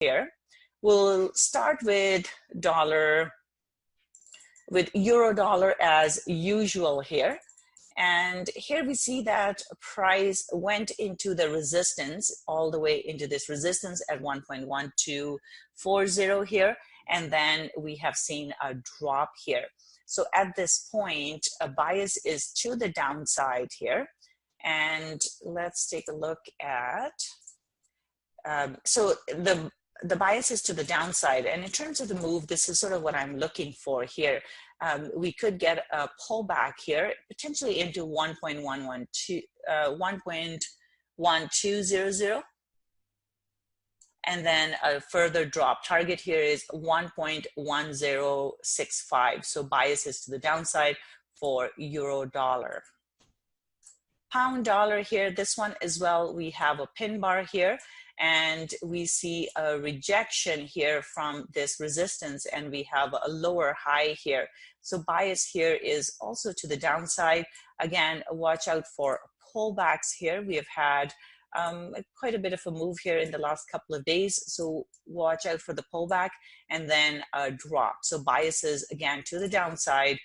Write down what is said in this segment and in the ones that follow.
here. We'll start with euro dollar as usual here. And here we see that price went into the resistance, all the way into this resistance at 1.1240 here. And then we have seen a drop here. So at this point, a bias is to the downside here. And let's take a look at, so the bias is to the downside. And in terms of the move, this is sort of what I'm looking for here. We could get a pullback here, potentially into 1.1200, and then a further drop. Target here is 1.1065. So bias is to the downside for euro dollar. Pound dollar here, this one as well, we have a pin bar here. And we see a rejection here from this resistance, and we have a lower high here. So bias here is also to the downside. Again, watch out for pullbacks here. We have had quite a bit of a move here in the last couple of days. So watch out for the pullback and then a drop. So biases again to the downside.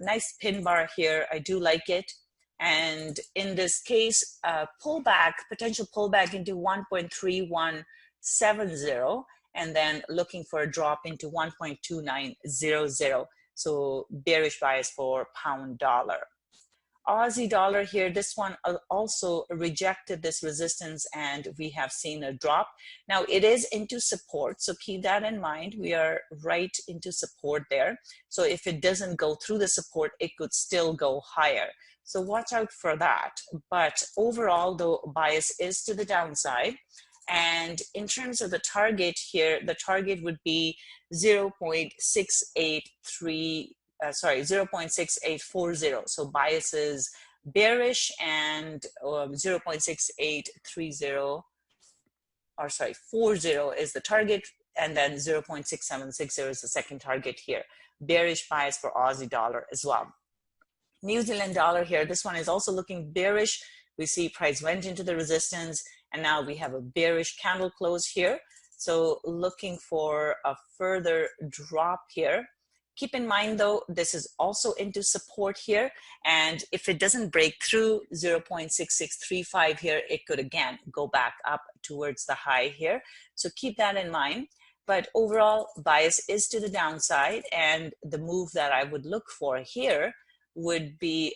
Nice pin bar here. I do like it. And in this case, potential pullback into 1.3170, and then looking for a drop into 1.2900. So bearish bias for pound dollar. Aussie dollar here, this one also rejected this resistance, and we have seen a drop. Now it is into support, so keep that in mind. We are right into support there. So if it doesn't go through the support, it could still go higher. So watch out for that. But overall, the bias is to the downside. And in terms of the target here, the target would be 0.6840. So bias is bearish, and 0.6830, or sorry, 40 is the target, and then 0.6760 is the second target here. Bearish bias for Aussie dollar as well. New Zealand dollar here, this one is also looking bearish. We see price went into the resistance, and now we have a bearish candle close here. So looking for a further drop here. Keep in mind though, this is also into support here. And if it doesn't break through 0.6635 here, it could again go back up towards the high here. So keep that in mind. But overall, bias is to the downside. And the move that I would look for here would be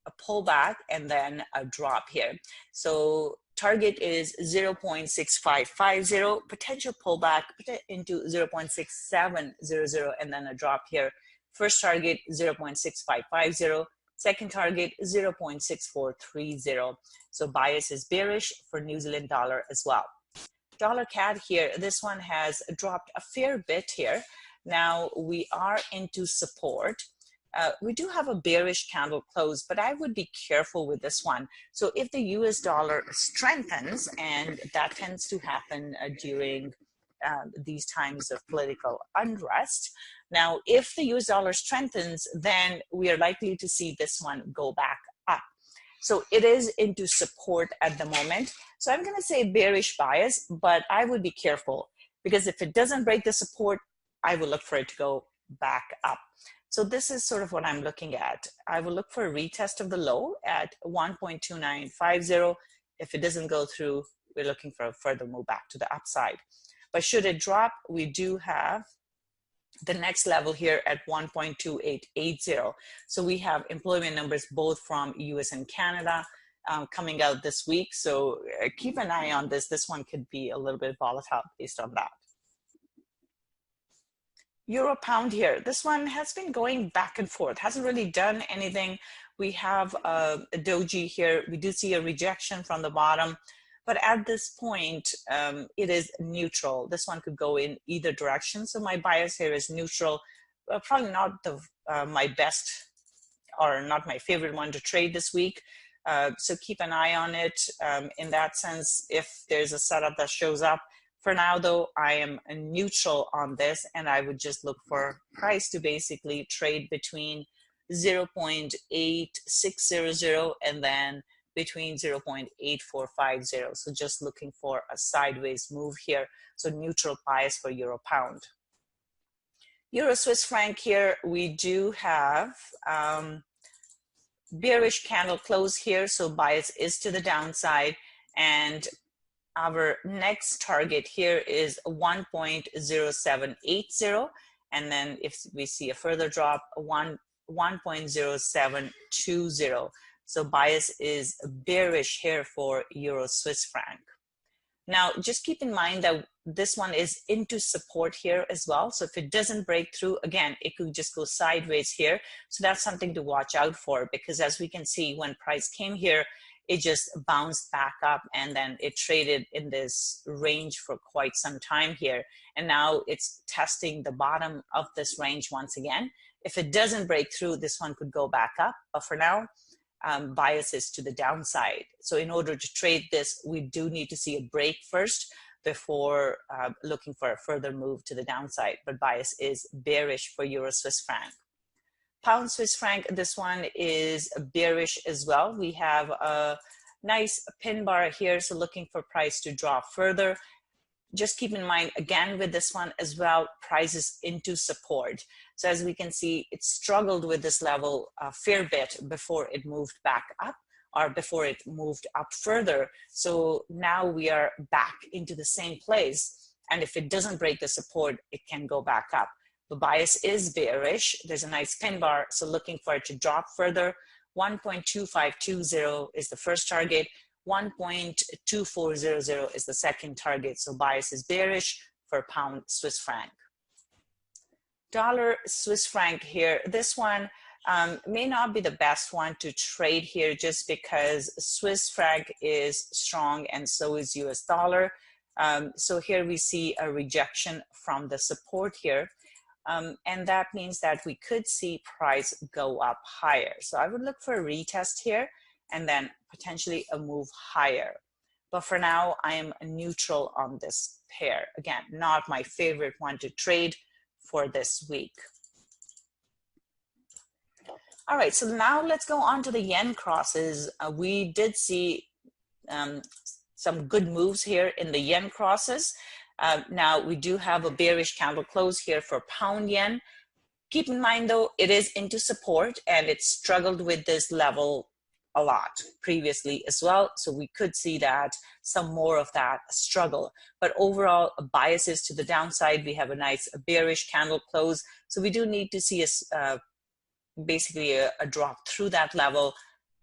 a pullback and then a drop here. So target is 0.6550, potential pullback into 0.6700, and then a drop here. First target 0.6550, second target 0.6430. So bias is bearish for New Zealand dollar as well. Dollar CAD here, this one has dropped a fair bit here. Now we are into support. We do have a bearish candle close, but I would be careful with this one. So if the US dollar strengthens, and that tends to happen during these times of political unrest. Now, if the US dollar strengthens, then we are likely to see this one go back up. So it is into support at the moment. So I'm going to say bearish bias, but I would be careful, because if it doesn't break the support, I will look for it to go back up. So this is sort of what I'm looking at. I will look for a retest of the low at 1.2950. If it doesn't go through, we're looking for a further move back to the upside. But should it drop, we do have the next level here at 1.2880. So we have employment numbers both from US and Canada coming out this week. So keep an eye on this. This one could be a little bit volatile based on that. Euro pound here, this one has been going back and forth, hasn't really done anything. We have a doji here. We do see a rejection from the bottom, but at this point, it is neutral. This one could go in either direction. So my bias here is neutral. Probably not my best, or not my favorite one to trade this week. So keep an eye on it in that sense, if there's a setup that shows up. For now, though, I am neutral on this, and I would just look for price to basically trade between 0.8600 and then between 0.8450. So just looking for a sideways move here. So neutral bias for euro pound. Euro Swiss franc here, we do have bearish candle close here. So bias is to the downside, and our next target here is 1.0780, and then if we see a further drop, 1.0720. So bias is bearish here for euro Swiss franc. Now just keep in mind that this one is into support here as well. So if it doesn't break through, again, it could just go sideways here. So that's something to watch out for, because as we can see, when price came here, it just bounced back up and then it traded in this range for quite some time here. And now it's testing the bottom of this range once again. If it doesn't break through, this one could go back up. But for now, bias is to the downside. So in order to trade this, we do need to see a break first before looking for a further move to the downside. But bias is bearish for euro Swiss franc. Pound Swiss franc, this one is bearish as well. We have a nice pin bar here, so looking for price to drop further. Just keep in mind, again, with this one as well, price is into support. So as we can see, it struggled with this level a fair bit before it moved back up, or before it moved up further. So now we are back into the same place. And if it doesn't break the support, it can go back up. The bias is bearish. There's a nice pin bar, so looking for it to drop further. 1.2520 is the first target. 1.2400 is the second target. So bias is bearish for pound Swiss franc. Dollar Swiss franc here. This one may not be the best one to trade here, just because Swiss franc is strong and so is US dollar. So here we see a rejection from the support here. And that means that we could see price go up higher. So I would look for a retest here and then potentially a move higher. But for now, I am neutral on this pair. Again, not my favorite one to trade for this week. All right, so now let's go on to the yen crosses. We did see some good moves here in the yen crosses. Now we do have a bearish candle close here for pound yen. Keep in mind though, it is into support and it struggled with this level a lot previously as well. So we could see that some more of that struggle, but overall biases to the downside. We have a nice bearish candle close. So we do need to see basically a drop through that level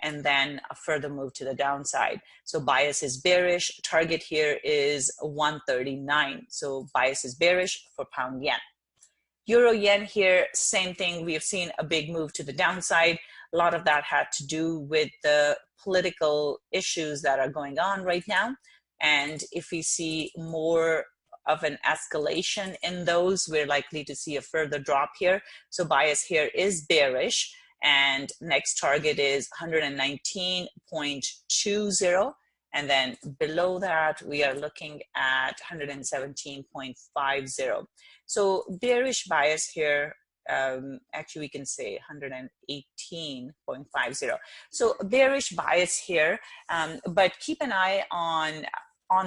and then a further move to the downside. So bias is bearish. Target here is 139. So bias is bearish for pound yen. Euro yen here, same thing. We have seen a big move to the downside. A lot of that had to do with the political issues that are going on right now. And if we see more of an escalation in those, we're likely to see a further drop here. So bias here is bearish. And next target is 119.20. And then below that, we are looking at 117.50. So bearish bias here, actually we can say 118.50. So bearish bias here, but keep an eye on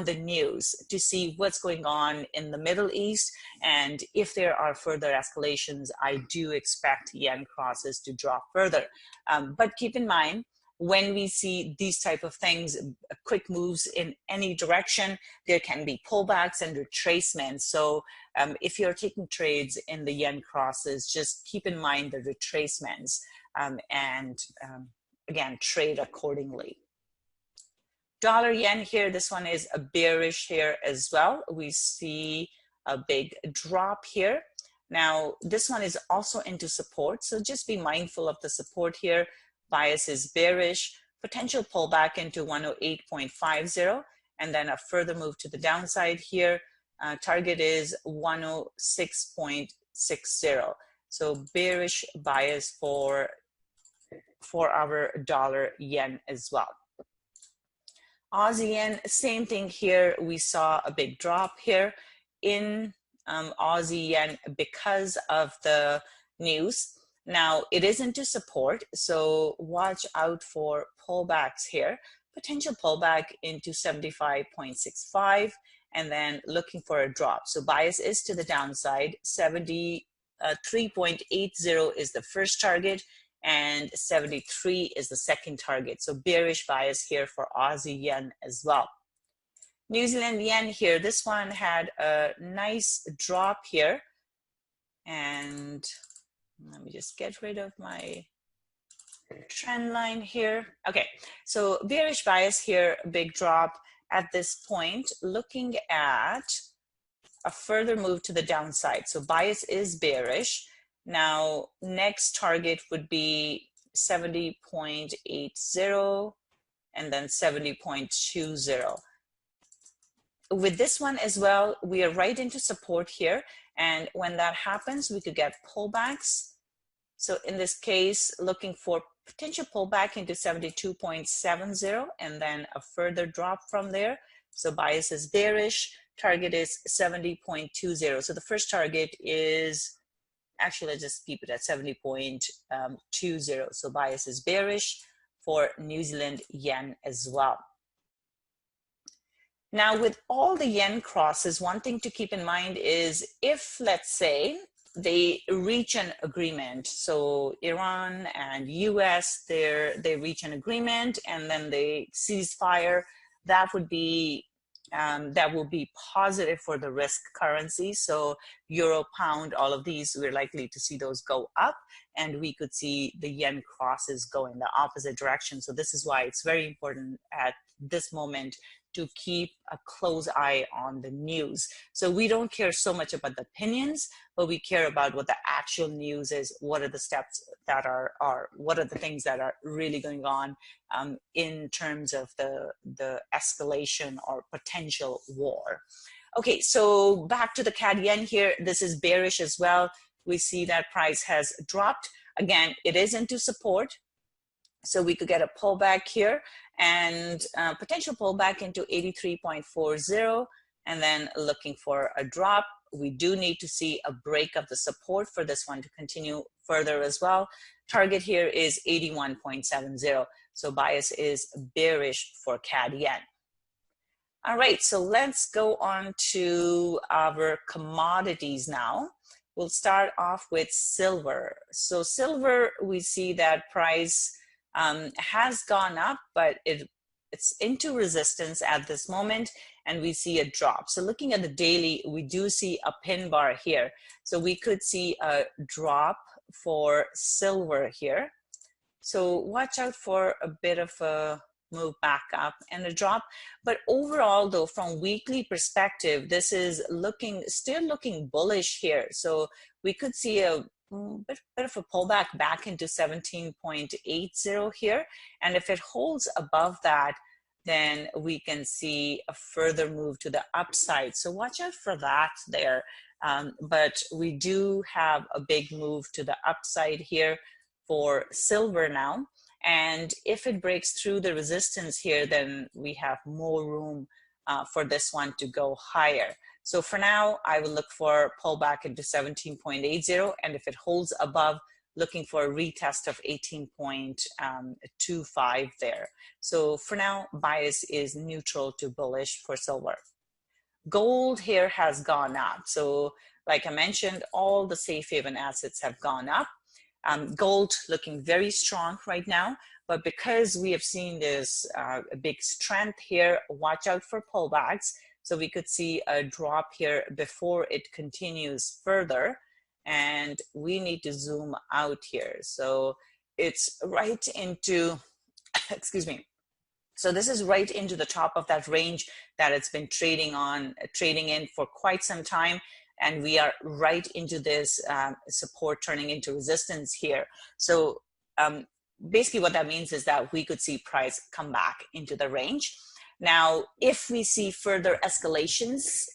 the news to see what's going on in the Middle East. And if there are further escalations, I do expect yen crosses to drop further. But keep in mind, when we see these type of things, quick moves in any direction, there can be pullbacks and retracements. So if you're taking trades in the yen crosses, just keep in mind the retracements and again, trade accordingly. Dollar yen here, this one is a bearish here as well. We see a big drop here. Now, this one is also into support, so just be mindful of the support here. Bias is bearish, potential pullback into 108.50, and then a further move to the downside here. Target is 106.60. So bearish bias for our dollar yen as well. Aussie yen, same thing here. We saw a big drop here in Aussie yen because of the news. Now it is into support, so watch out for pullbacks here, potential pullback into 75.65, and then looking for a drop. So bias is to the downside. 73.80 is the first target, and 73 is the second target. So bearish bias here for Aussie yen as well. New Zealand yen here, this one had a nice drop here, and let me just get rid of my trend line here. Okay, so bearish bias here, big drop at this point, looking at a further move to the downside. So bias is bearish. Now, next target would be 70.80 and then 70.20. With this one as well, we are right into support here. And when that happens, we could get pullbacks. So in this case, looking for potential pullback into 72.70 and then a further drop from there. So bias is bearish, target is 70.20. So the first target is, actually let's just keep it at 70.20. So bias is bearish for New Zealand yen as well. Now with all the yen crosses, one thing to keep in mind is if, let's say, they reach an agreement. So Iran and US, they reach an agreement and then they cease fire. That would be will be positive for the risk currency. So euro, pound, all of these, we're likely to see those go up, and we could see the yen crosses go in the opposite direction. So this is why it's very important at this moment to keep a close eye on the news. So we don't care so much about the opinions, but we care about what the actual news is. What are the steps that are what are the things that are really going on in terms of the escalation or potential war. Okay, so back to the CAD yen here. This is bearish as well. We see that price has dropped. Again, it is into support. So we could get a pullback here and potential pullback into 83.40 and then looking for a drop. We do need to see a break of the support for this one to continue further as well. Target here is 81.70. So bias is bearish for CAD yen. All right, so let's go on to our commodities now. We'll start off with silver. So silver, we see that price has gone up, but it's into resistance at this moment, and we see a drop. So looking at the daily, we do see a pin bar here. So we could see a drop for silver here. So watch out for a bit of a move back up and a drop. But overall though, from weekly perspective, this is still looking bullish here. So we could see a bit of a pullback back into 17.80 here. And if it holds above that, then we can see a further move to the upside. So watch out for that there. But we do have a big move to the upside here for silver now. And if it breaks through the resistance here, then we have more room for this one to go higher. So for now, I will look for pullback into 17.80, and if it holds above, looking for a retest of 18.25 there. So for now, bias is neutral to bullish for silver. Gold here has gone up. So like I mentioned, all the safe haven assets have gone up. Gold looking very strong right now, but because we have seen this big strength here, watch out for pullbacks. So we could see a drop here before it continues further, and we need to zoom out here. So it's right into, excuse me. So this is right into the top of that range that it's been trading in for quite some time. And we are right into this support turning into resistance here. So basically what that means is that we could see price come back into the range. Now, if we see further escalations,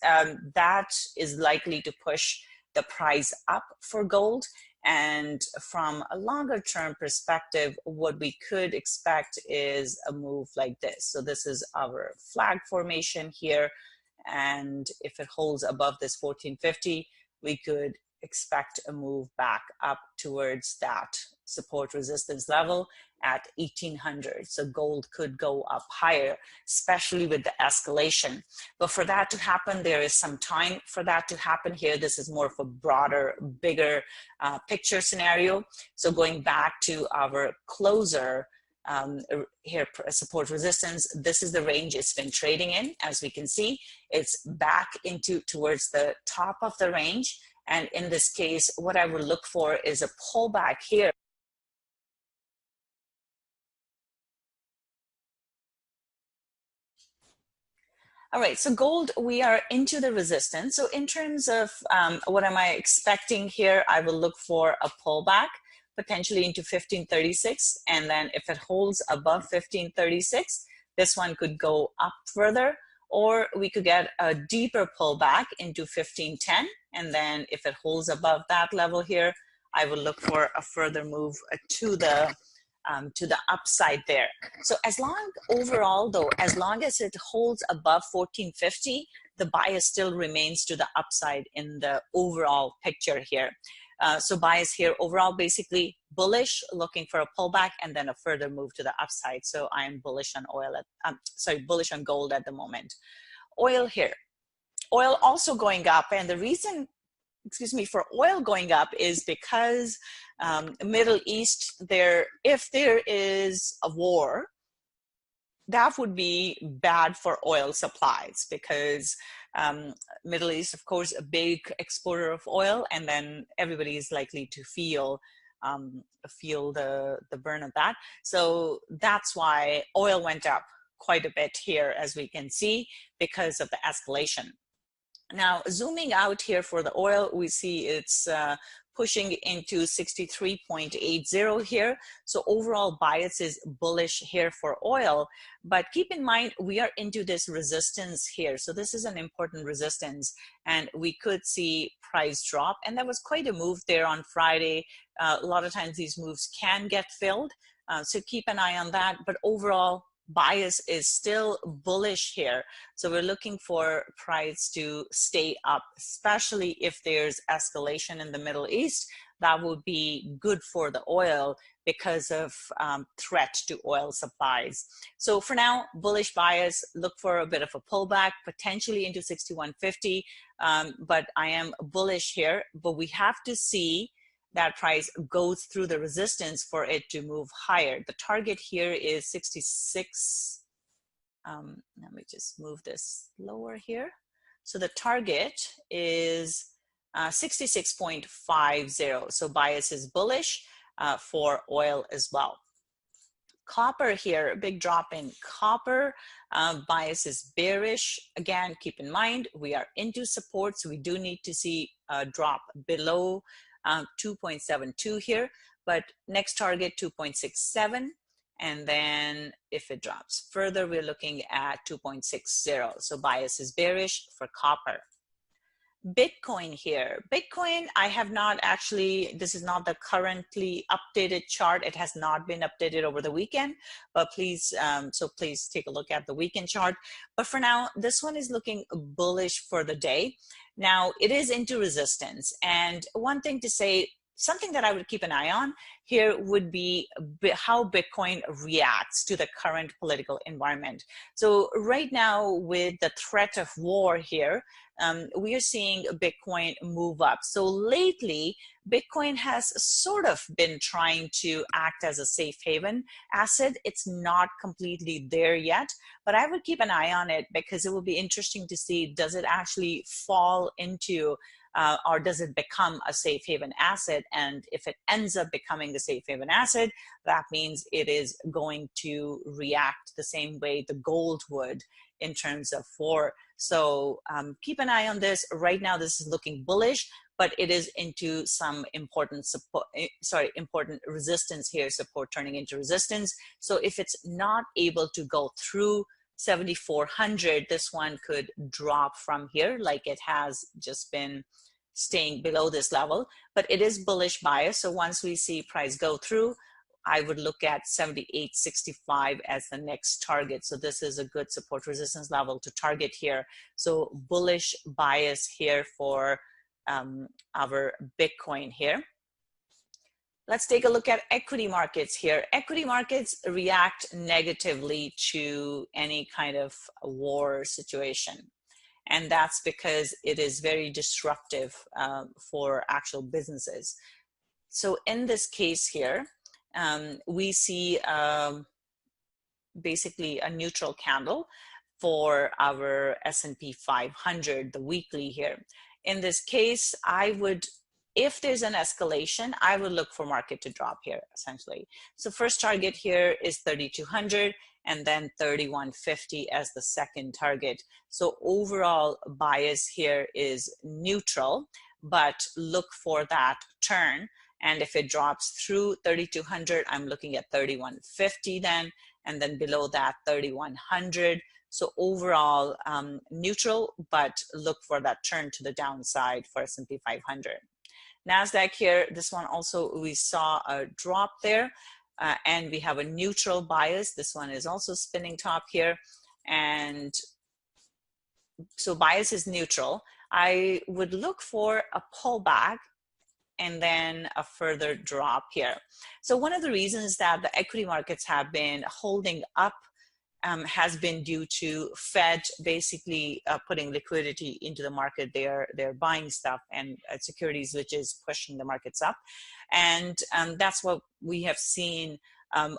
that is likely to push the price up for gold. And from a longer term perspective, what we could expect is a move like this. So this is our flag formation here. And if it holds above this 1450, we could expect a move back up towards that support resistance level at 1800. So gold could go up higher, especially with the escalation. But for that to happen, there is some time for that to happen here. This is more of a broader, bigger picture scenario. So going back to our closer here, support resistance, this is the range it's been trading in. As we can see, it's back into towards the top of the range. And in this case, what I would look for is a pullback here. All right, so gold, we are into the resistance. So in terms of what am I expecting here, I will look for a pullback, potentially into 1536. And then if it holds above 1536, this one could go up further, or we could get a deeper pullback into 1510. And then if it holds above that level here, I will look for a further move to the upside there. So as long, overall though, as long as it holds above 1450, the bias still remains to the upside in the overall picture here. So bias here overall basically bullish, looking for a pullback and then a further move to the upside. So I am bullish on oil bullish on gold at the moment. Oil here, oil also going up, and the reason, excuse me, for oil going up is because Middle East, if there is a war, that would be bad for oil supplies, because Middle East, of course, a big exporter of oil, and then everybody is likely to feel the burn of that. So that's why oil went up quite a bit here, as we can see, because of the escalation. Now, zooming out here for the oil, we see it's pushing into 63.80 here. So overall bias is bullish here for oil, but keep in mind, we are into this resistance here. So this is an important resistance, and we could see price drop. And there was quite a move there on Friday. A lot of times these moves can get filled. So keep an eye on that, but overall, bias is still bullish here. So we're looking for price to stay up, especially if there's escalation in the Middle East. That would be good for the oil because of threat to oil supplies. So for now, bullish bias, look for a bit of a pullback, potentially into 6150, but I am bullish here, but we have to see that price goes through the resistance for it to move higher. The target here is 66. Let me just move this lower here. So the target is 66.50. So bias is bullish for oil as well. Copper here, big drop in copper. Bias is bearish. Again, keep in mind, we are into support, so we do need to see a drop below 2.72 here, but next target 2.67, and then if it drops further, we're looking at 2.60. So bias is bearish for copper. Bitcoin here. Bitcoin, I have not actually, this is not the currently updated chart. It has not been updated over the weekend, but please, so please take a look at the weekend chart. But for now, this one is looking bullish for the day. Now, it is into resistance. And one thing to say, something that I would keep an eye on here would be how Bitcoin reacts to the current political environment. So right now, with the threat of war here, we are seeing Bitcoin move up. So lately, Bitcoin has sort of been trying to act as a safe haven asset. It's not completely there yet, but I would keep an eye on it because it will be interesting to see, does it actually fall into or does it become a safe haven asset? And if it ends up becoming a safe haven asset, that means it is going to react the same way the gold would in terms of war. So keep an eye on this. Right now, this is looking bullish, but it is into some important support, important resistance here, support turning into resistance. So if it's not able to go through 7,400, this one could drop from here like it has just been staying below this level, but it is bullish bias. So once we see price go through, I would look at 78.65 as the next target. So this is a good support resistance level to target here. So bullish bias here for our Bitcoin here. Let's take a look at equity markets here. Equity markets react negatively to any kind of war situation. And that's because it is very disruptive for actual businesses. So in this case here, we see basically a neutral candle for our S&P 500, the weekly here. In this case, I would, if there's an escalation, I would look for market to drop here, essentially. So first target here is 3,200 and then 3,150 as the second target. So overall bias here is neutral, but look for that turn. And if it drops through 3,200, I'm looking at 3,150 then, and then below that 3,100. So overall neutral, but look for that turn to the downside for S&P 500. NASDAQ here, this one also, we saw a drop there, and we have a neutral bias. This one is also spinning top here. And so bias is neutral. I would look for a pullback and then a further drop here. So one of the reasons that the equity markets have been holding up has been due to Fed basically putting liquidity into the market. They're buying stuff and securities, which is pushing the markets up. And that's what we have seen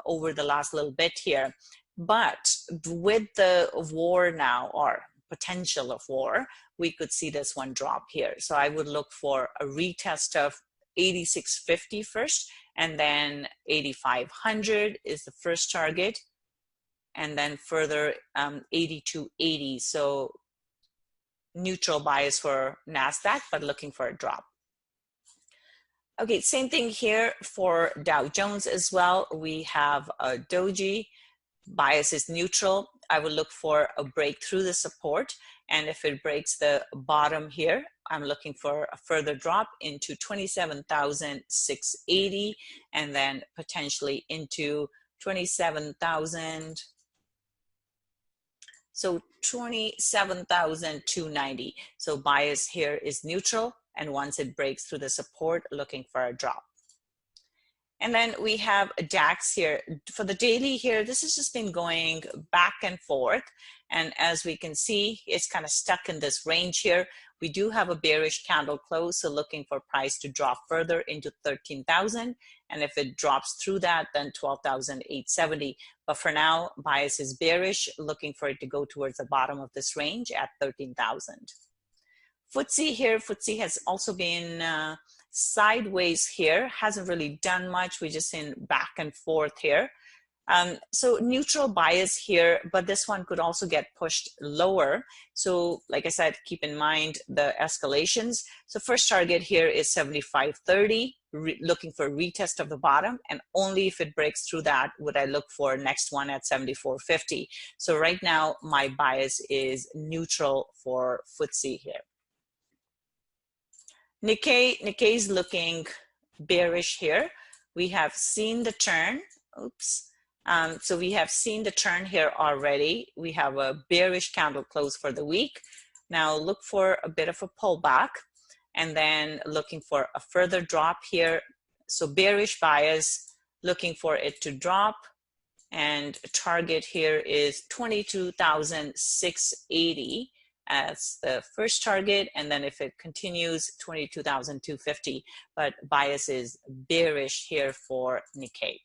over the last little bit here. But with the war now, or potential of war, we could see this one drop here. So I would look for a retest of 8650 first, and then 8500 is the first target, and then further 8280. So neutral bias for NASDAQ, but looking for a drop. Okay, same thing here for Dow Jones as well. We have a doji, bias is neutral. I will look for a break through the support, and if it breaks the bottom here, I'm looking for a further drop into 27,680, and then potentially into 27,000. So 27,290. So bias here is neutral, and once it breaks through the support, looking for a drop. And then we have a DAX here. For the daily here, this has just been going back and forth. And as we can see, it's kind of stuck in this range here. We do have a bearish candle close, so looking for price to drop further into 13,000. And if it drops through that, then 12,870. But for now, bias is bearish, looking for it to go towards the bottom of this range at 13,000. FTSE here, FTSE has also been sideways here, hasn't really done much. We're just in back and forth here. So neutral bias here, but this one could also get pushed lower. So like I said, keep in mind the escalations. So first target here is 75.30, looking for a retest of the bottom, and only if it breaks through that would I look for next one at 74.50. So right now my bias is neutral for FTSE here. Nikkei is looking bearish here. We have seen the turn. Oops. So we have seen the turn here already. We have a bearish candle close for the week. Now look for a bit of a pullback, and then looking for a further drop here. So bearish bias, looking for it to drop, and target here is 22,680 as the first target, and then if it continues, 22,250. But bias is bearish here for Nikkei.